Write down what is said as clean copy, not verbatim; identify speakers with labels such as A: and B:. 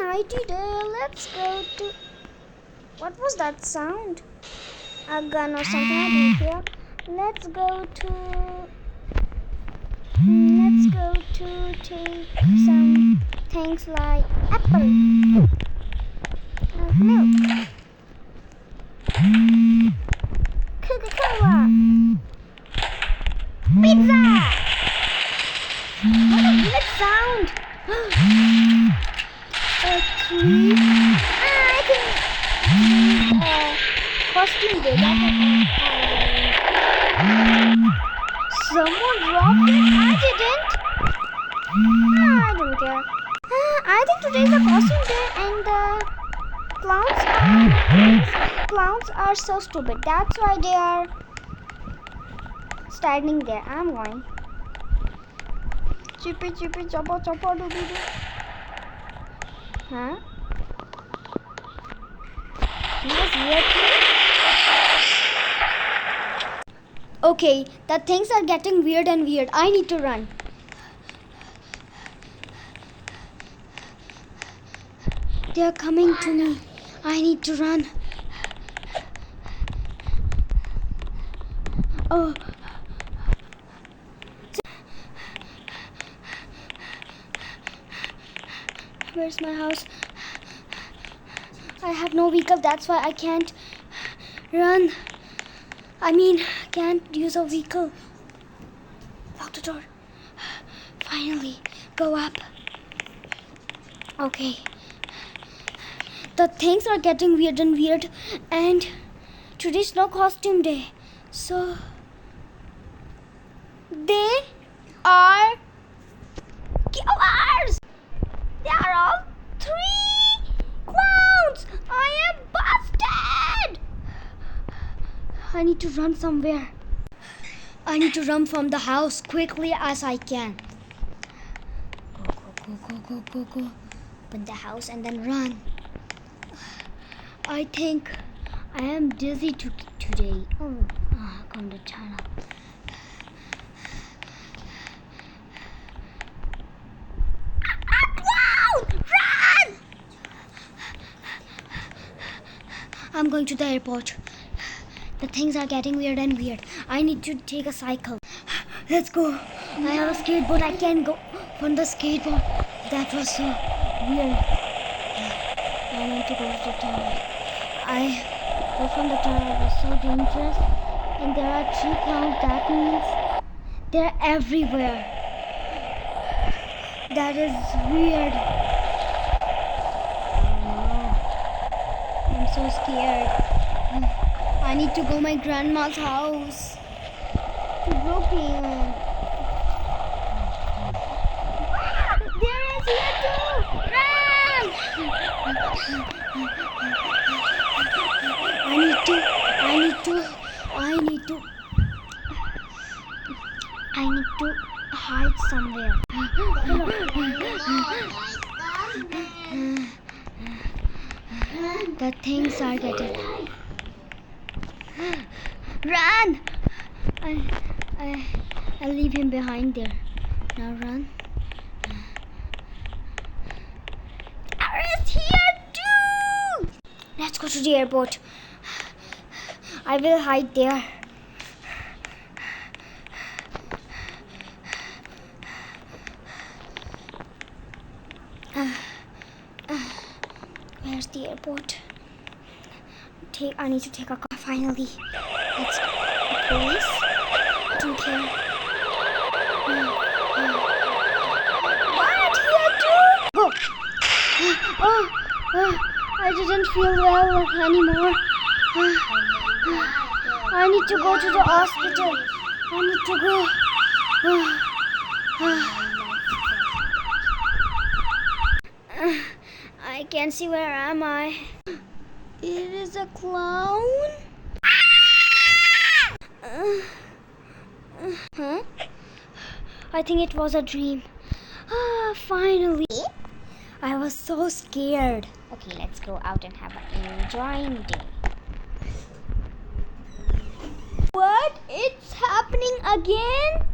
A: nighty day. Let's go to... What was that sound? A gun or something I didn't hear. Let's go to take some things like apple, milk, Coca-Cola, pizza. What a weird sound. A tree. I think costume day. Someone dropped it. I didn't. I don't care. I think today is a costume day and the clowns are so stupid. That's why they are standing there. I'm going. Chippy chippy choppa choppa dooby doo. Huh? He was here too? Okay, the things are getting weird and weird. I need to run. They are coming to me. I need to run. Oh. Where's my house? I have no vehicle. That's why I can't run. Can't use a vehicle. Lock the door. Finally, go up. Okay. The things are getting weird and weird, and today's no costume day. So, they are killers. They are all 3 clowns. I am busted. I need to run somewhere. I need to run from the house quickly as I can. Go. Open the house and then run. I think I am dizzy today. Come to China. Run! I'm going to the airport. The things are getting weird and weird. I need to take a cycle. Let's go. I have a skateboard. I can't go on the skateboard. That was so weird. I need to go to the tunnel. I go from the tunnel. It was so dangerous. And there are 3 clowns. That means they're everywhere. That is weird. I'm so scared. I need to go to my grandma's house. To Brooklyn. There is here too. Run! I need to hide somewhere. The things are getting. Run! I'll leave him behind there. Now run. Arrest here too! Let's go to the airport. I will hide there. Where's the airport? I need to take a car finally. Let's go. Police? I don't care. What? Here too? Go. I didn't feel well anymore. I need to go to the hospital. I need to go. I can't see where am I. It is a clown. Huh? I think it was a dream. Finally. I was so scared. Okay, let's go out and have an enjoying day. What? It's happening again?